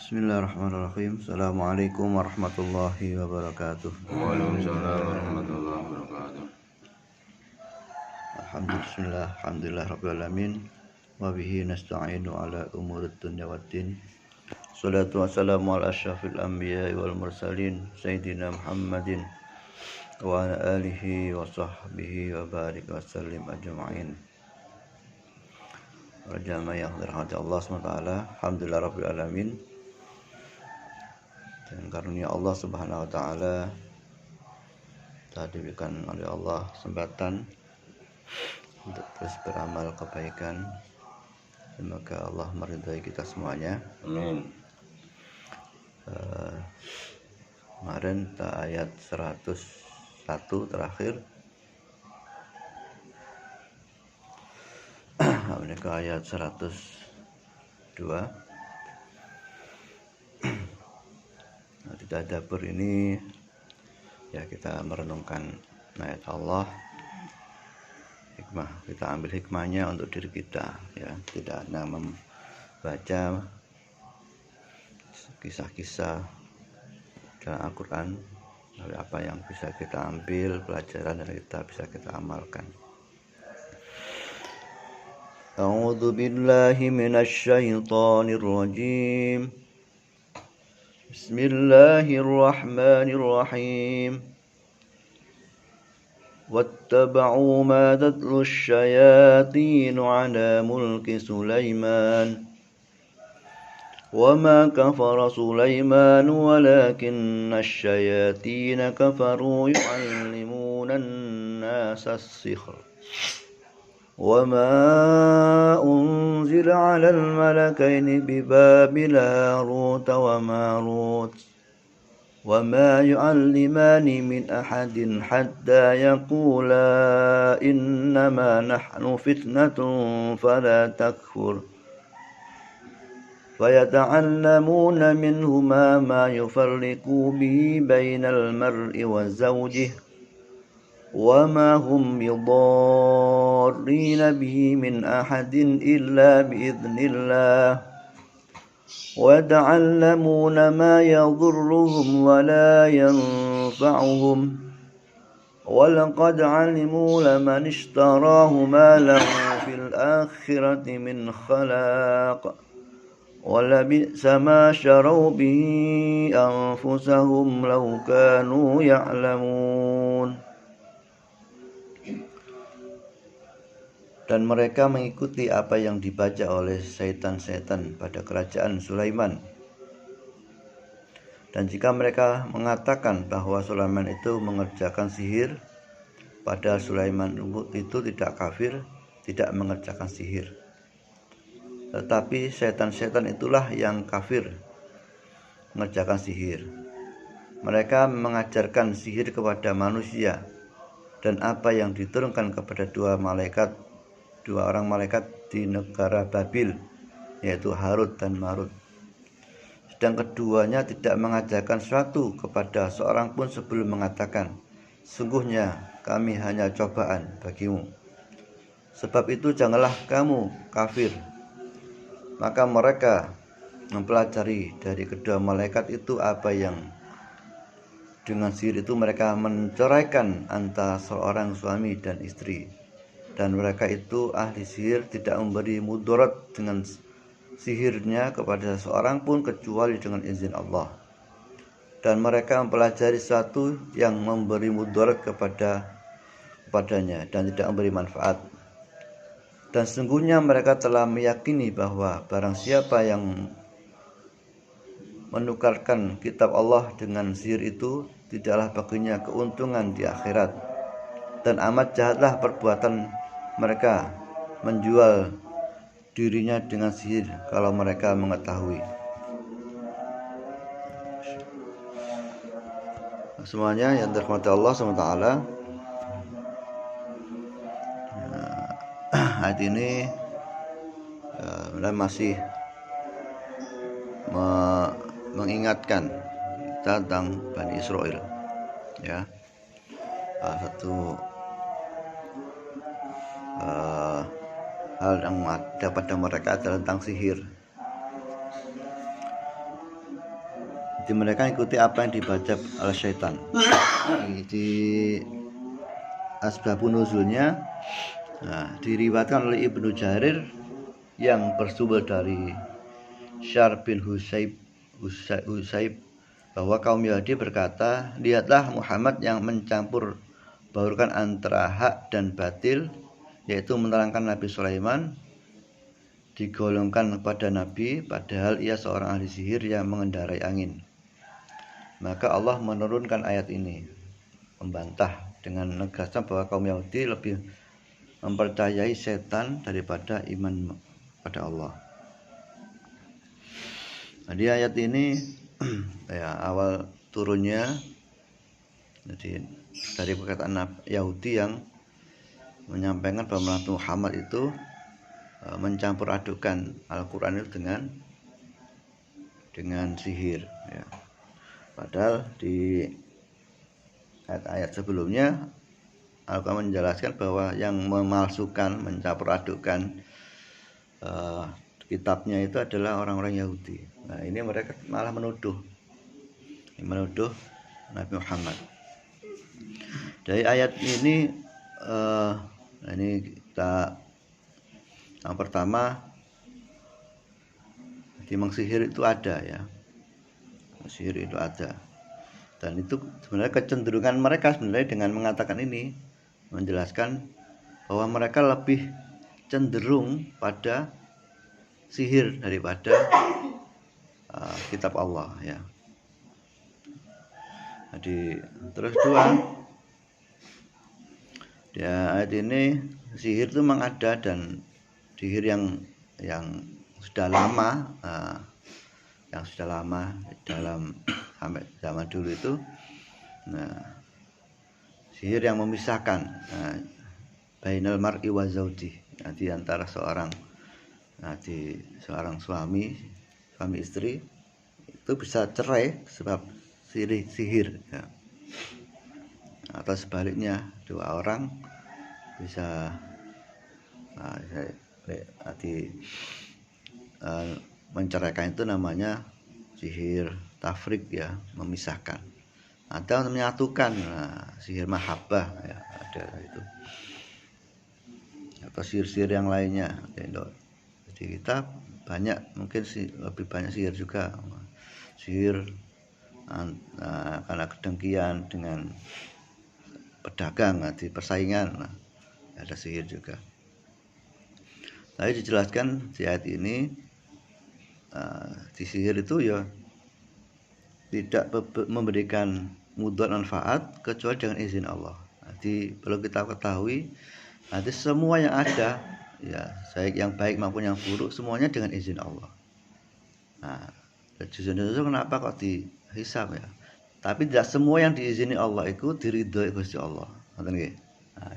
Bismillahirrahmanirrahim. Assalamualaikum warahmatullahi wabarakatuh. Waalaikumsalam warahmatullahi wabarakatuh. Alhamdulillah rabbil alamin. Wa bihi nasta'inu ala umurid dunya waddin. Salatu wassalamu ala asyrafil anbiya'i wal mursalin sayyidina Muhammadin wa ala alihi wa sahbihi wa barik wa sallim ajma'in. Jamaah yang dirahmati Allah SWT. Alhamdulillah rabbil alamin. Dan karunia Allah Subhanahu wa taala telah diberikan oleh Allah kesempatan untuk terus beramal kebaikan. Semoga Allah meridhai kita semuanya. Amin. Kemarin kita ayat 101 terakhir. Ini ke ayat 102. Tidak dapur ini ya kita merenungkan ayat Allah, hikmah, kita ambil hikmahnya untuk diri kita ya, tidak hanya membaca kisah-kisah dalam Al-Quran, tapi apa yang bisa kita ambil pelajaran dan kita bisa kita amalkan. A'udzu billahi minasy syaithanir rajim. Bismillahirrahmanirrahim. Wattaba'u ma tatlu asyayatin 'ala mulki Sulaiman. Wa ma kafara Sulaiman walakinna asyayatin kafaru yu'allimuna an-nasa as-sihr. وما أنزل على الملكين ببابل هاروت وماروت وما يعلمان من أحد حتى يقولا إنما نحن فتنة فلا تكفر فيتعلمون منهما ما يفرقوا به بين المرء وزوجه وما هم بضارين به من أحد إلا بإذن الله ويتعلمون ما يضرهم ولا ينفعهم ولقد علموا لمن اشتراه ما له في الآخرة من خلاق ولبئس ما شروا به أنفسهم لو كانوا يعلمون. Dan mereka mengikuti apa yang dibaca oleh setan-setan pada kerajaan Sulaiman. Dan jika mereka mengatakan bahwa Sulaiman itu mengerjakan sihir, padahal Sulaiman itu tidak kafir, tidak mengerjakan sihir. Tetapi setan-setan itulah yang kafir, mengerjakan sihir. Mereka mengajarkan sihir kepada manusia, dan apa yang diturunkan kepada dua orang malaikat di negara Babil, yaitu Harut dan Marut. Sedang keduanya tidak mengajarkan sesuatu kepada seorang pun sebelum mengatakan, sungguhnya kami hanya cobaan bagimu. Sebab itu janganlah kamu kafir. Maka mereka mempelajari dari kedua malaikat itu apa yang dengan sihir itu mereka menceraikan antara seorang suami dan istri. Dan mereka itu ahli sihir tidak memberi mudarat dengan sihirnya kepada seorang pun kecuali dengan izin Allah. Dan mereka mempelajari sesuatu yang memberi mudarat kepadanya dan tidak memberi manfaat. Dan sesungguhnya mereka telah meyakini bahwa barang siapa yang menukarkan kitab Allah dengan sihir itu tidaklah baginya keuntungan di akhirat. Dan amat jahatlah perbuatan mereka menjual dirinya dengan sihir kalau mereka mengetahui. Semuanya yang dirahmati Allah SWT. Ayat ini masih mengingatkan tentang Bani Israel, ya. Satu hal yang ada pada mereka adalah tentang sihir. Jadi mereka ikuti apa yang dibaca oleh syaitan. Di asbabun nuzulnya diriwayatkan oleh Ibnu Jarir yang bersumber dari Syar bin Husayb bahwa kaum Yahudi berkata, lihatlah Muhammad yang mencampur baurkan antara hak dan batil, yaitu menerangkan Nabi Sulaiman digolongkan kepada Nabi padahal ia seorang ahli sihir yang mengendarai angin. Maka Allah menurunkan ayat ini membantah dengan menegaskan bahwa kaum Yahudi lebih mempercayai setan daripada iman pada Allah. Jadi ayat ini ya awal turunnya jadi dari perkataan Yahudi yang menyampaikan bahwa Nabi Muhammad itu mencampur adukan Al-Quran itu dengan sihir ya. Padahal di ayat-ayat sebelumnya Al-Quran menjelaskan bahwa yang memalsukan, mencampur adukan kitabnya itu adalah orang-orang Yahudi. Nah ini mereka malah menuduh Nabi Muhammad. Dari ayat ini kita yang pertama, memang sihir itu ada ya, sihir itu ada, dan itu sebenarnya kecenderungan mereka sebenarnya dengan mengatakan ini menjelaskan bahwa mereka lebih cenderung pada sihir daripada kitab Allah ya. Jadi terus dua, ya ayat ini sihir itu memang ada, dan sihir yang sudah lama, dalam sampai zaman dulu itu, sihir yang memisahkan bainal mar'i wa zauji, di antara seorang suami istri itu bisa cerai sebab sihir ya. Atau sebaliknya dua orang bisa menceraikan, itu namanya sihir tafrik ya, memisahkan. Atau menyatukan, sihir mahabbah ya, ada itu. Atau sihir-sihir yang lainnya. Jadi kita mungkin lebih banyak sihir juga, sihir karena kedengkian dengan pedagang di persaingan, ada sihir juga. Tadi dijelaskan di ayat ini, di sihir itu ya tidak memberikan mudarat manfaat kecuali dengan izin Allah. Jadi perlu kita ketahui, nanti semua yang ada ya, yang baik maupun yang buruk, semuanya dengan izin Allah. Justru kenapa kok dihisab ya? Tapi tidak semua yang diizini Allah itu diridhoi Gusti Allah.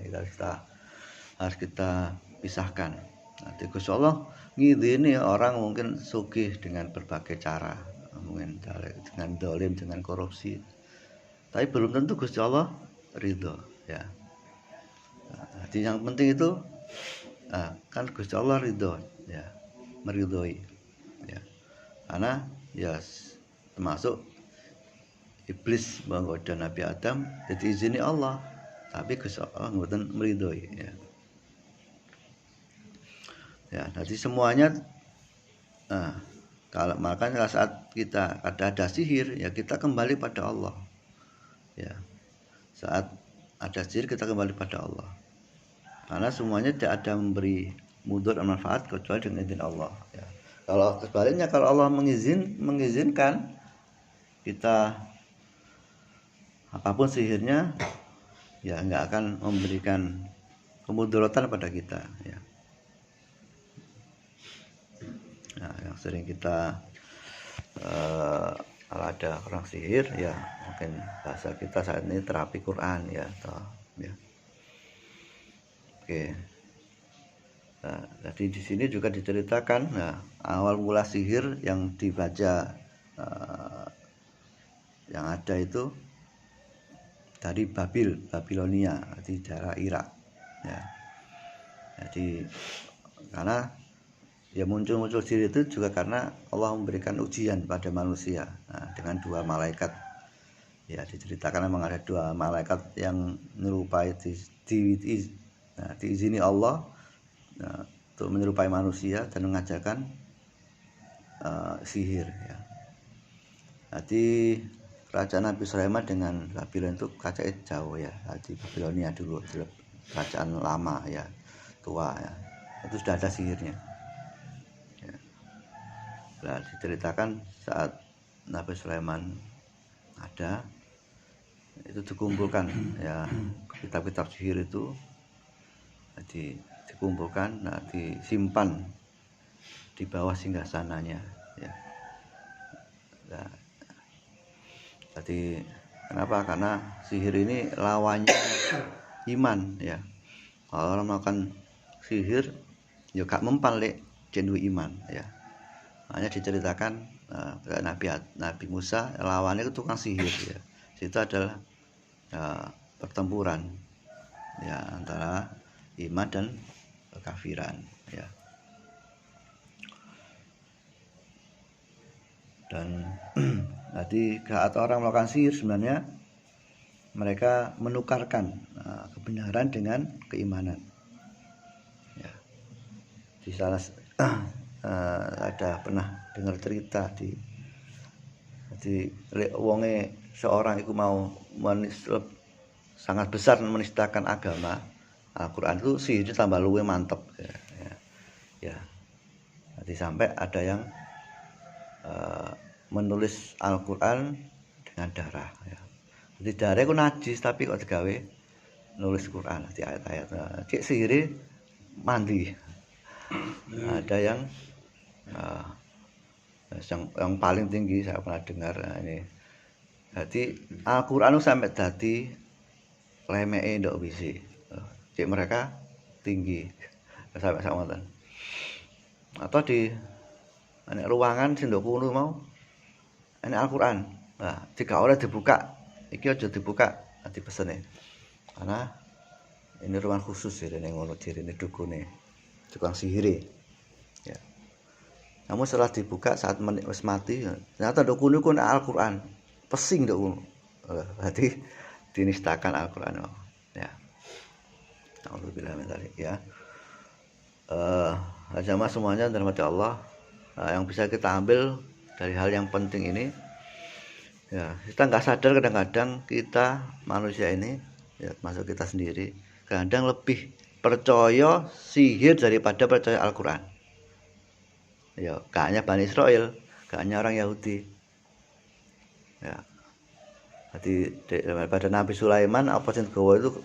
Kita harus kita pisahkan. Nanti Gusti Allah ngidini orang mungkin sugih dengan berbagai cara, mungkin dengan dolim, dengan korupsi. Tapi belum tentu Gusti Allah ridho ya. Jadi yang penting itu kan Gusti Allah ridho ya, meridhoi ya. Karena ya termasuk iblis menggoda Nabi Adam jadi izini Allah, tapi Gusti Allah mboten meridhoi ya. Ya, jadi semuanya makanya saat kita ada sihir ya, kita kembali pada Allah. Ya. Saat ada sihir kita kembali pada Allah. Karena semuanya tidak ada memberi mudarat dan manfaat kecuali dengan izin Allah ya. Kalau sebaliknya, kalau Allah mengizinkan kita apapun sihirnya ya enggak akan memberikan kemudaratan pada kita ya. Nah, yang sering kita kalau ada orang sihir ya, mungkin bahasa kita saat ini terapi Quran ya, ya. Oke. Nah, jadi di sini juga diceritakan awal mula sihir yang dibaca yang ada itu dari Babilonia, di daerah Irak ya. Jadi karena ya muncul sihir itu juga karena Allah memberikan ujian pada manusia dengan dua malaikat. Ya, diceritakan memang ada dua malaikat yang menyerupai diizini Allah untuk menyerupai manusia dan mengajarkan sihir ya. Jadi kerajaan Nabi Sulaiman dengan Babylon itu kacanya jauh ya. Di Babilonia dulu, kerajaan lama ya, tua ya, itu sudah ada sihirnya ya. Nah, diceritakan saat Nabi Sulaiman ada, itu dikumpulkan ya kitab-kitab sihir itu, jadi dikumpulkan, disimpan di bawah singgasananya ya. Nah, jadi kenapa? Karena sihir ini lawannya iman ya. Kalau orang melakukan sihir ya gak mempan lek jendu iman ya. Makanya diceritakan Nabi Musa lawannya itu tukang sihir ya. Itu adalah pertempuran ya antara iman dan kekafiran ya. Dan tadi saat orang melakukan sihir sebenarnya mereka menukarkan kebenaran dengan keimanan ya. Di salah ada pernah dengar cerita di wonge seorang itu mau sangat besar menistakan agama Al-Quran, itu sihirnya tambah luwe mantep ya. Jadi sampai ada yang menulis Al-Quran dengan darah ya. Jadi darah itu najis tapi kok digawe nulis Quran di ayat-ayat. Cik sihir mandi. Ada yang paling tinggi saya pernah dengar ini. Jadi Al-Quran sampai dadi lemeke ndok wisi. Cik mereka tinggi sampai ngoten. Atau di ruangan sing ndok kuno mau ini Al-Quran. Nah, jika oleh dibuka, iki aja dibuka, dipesene. Karena ini ruangan khusus ya, ini ngono dirine dukune, tukang sihir. Ya. Namun setelah dibuka saat wis mati, ternyata ndok kuno ku Al-Quran. Pesing ndok kuno. Berarti dinistakan Al-Quran. Ya. Alhamdulillah ya. Jamaah semuanya dirahmati Allah. Yang bisa kita ambil dari hal yang penting ini ya, kita nggak sadar kadang-kadang kita manusia ini ya, masuk kita sendiri kadang lebih percaya sihir daripada percaya Al-Quran ya. Gak hanya Bani Israel, gak hanya orang Yahudi ya. Jadi daripada Nabi Sulaiman apa sing gawa itu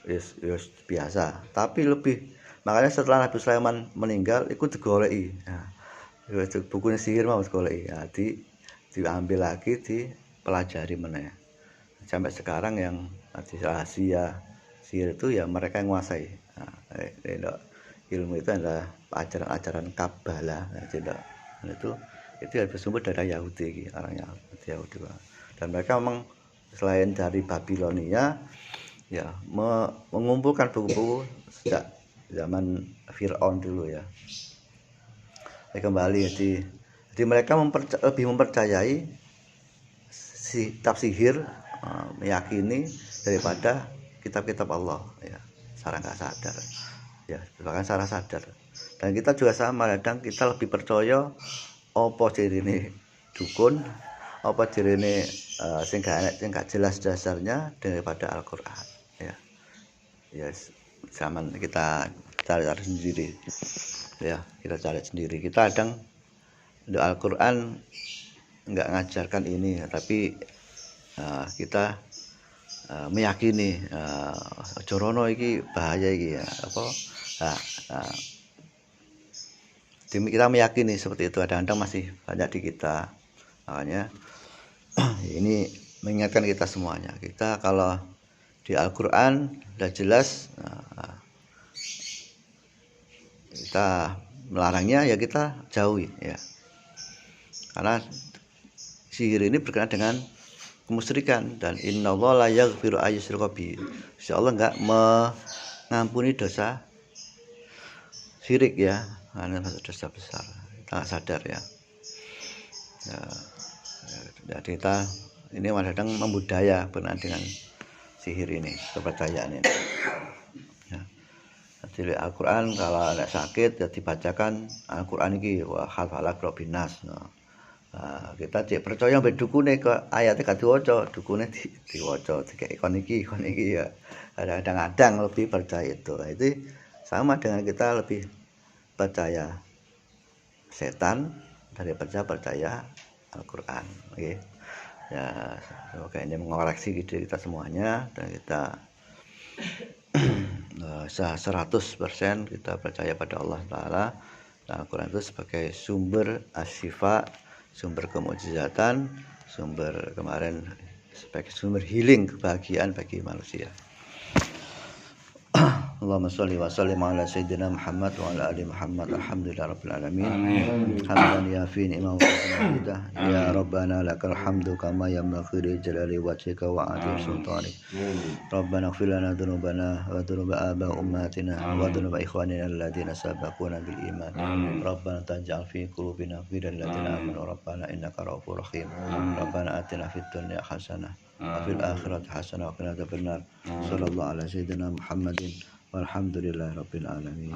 yes, biasa, tapi lebih makanya setelah Nabi Sulaiman meninggal itu digoleki ya. Bukunya sihir mau digoleki ya, diambil lagi, dipelajari meneh. Sampai sekarang yang di rahasia sihir itu ya mereka yang menguasai. Nah, ilmu itu adalah ajaran-ajaran Kabbalah. Nah, itu bersumber dari Yahudi, orang Yahudi. Dan mereka memang selain dari Babilonia ya mengumpulkan buku-buku sejak zaman Fir'aun dulu ya. Kembali jadi mereka lebih mempercayai kitab sihir, meyakini daripada kitab-kitab Allah ya, secara nggak sadar ya, bahkan secara sadar. Dan kita juga sama, kadang kita lebih percaya apa cirine dukun, apa cirine sing gak jelas dasarnya daripada Al-Quran ya. Ya zaman kita cari sendiri ya, kita cari sendiri. Kita kadang di Al-Quran nggak ngajarkan ini, tapi kita meyakini jorono iki bahaya iki ya apa. Kita meyakini seperti itu. Kadang-kadang masih banyak di kita. Makanya ini mengingatkan kita semuanya. Kita kalau di Al-Quran sudah jelas, kita melarangnya ya kita jauhi ya. Karena sihir ini berkenaan dengan kemusyrikan, dan innallaha la yaghfiru ayyusyraka bihi. Insyaallah enggak mengampuni dosa syirik ya. Ini dosa besar. Kita sadar ya. Jadi kita ini kadang membudaya berkenaan dengan sihir ini, kepercayaan ini. Ya. Jadi Al-Quran kalau ada sakit ya dibacakan Al-Quran ini wa khafalak robinas. Nah, kita cek percaya mbek dukune ke ayatnya gak diwaca, dukune diwaca dikek kon iki ya. Kadang-kadang lebih percaya itu. Nah, itu sama dengan kita lebih percaya setan daripada percaya Al-Quran. Okay. Ya, semoga ini mengoreksi ide kita semuanya dan kita 100% kita percaya pada Allah Ta'ala. Al-Quran itu sebagai sumber asyifa, sumber kemujizatan, sumber kemarin sebagai sumber healing, kebahagiaan bagi manusia. Allahumma sholli wa sallim ala sayyidina Muhammad wa ala ali Muhammad. Alhamdulillah rabbil alamin. Hamdan yafi ni'mahu wa ya rabbana lakal hamdu kama yanbaghi li jalali wajhika wa 'azimi sultanik. Rabbana ighfir lana dhunubana wa dhunuba aba ummatina wa dhunuba ikhwanina alladhina sabaquna bil iman. Rabbana taj'al fi qulubina ghillan lil ladzina amanu rabbana innaka ra'ufur rahim. Rabbana atina fid dunya hasanah wa fil akhirati hasanah wa qina adzabannar. Sallallahu ala sayyidina Muhammadin walhamdulillahi rabbil alamin.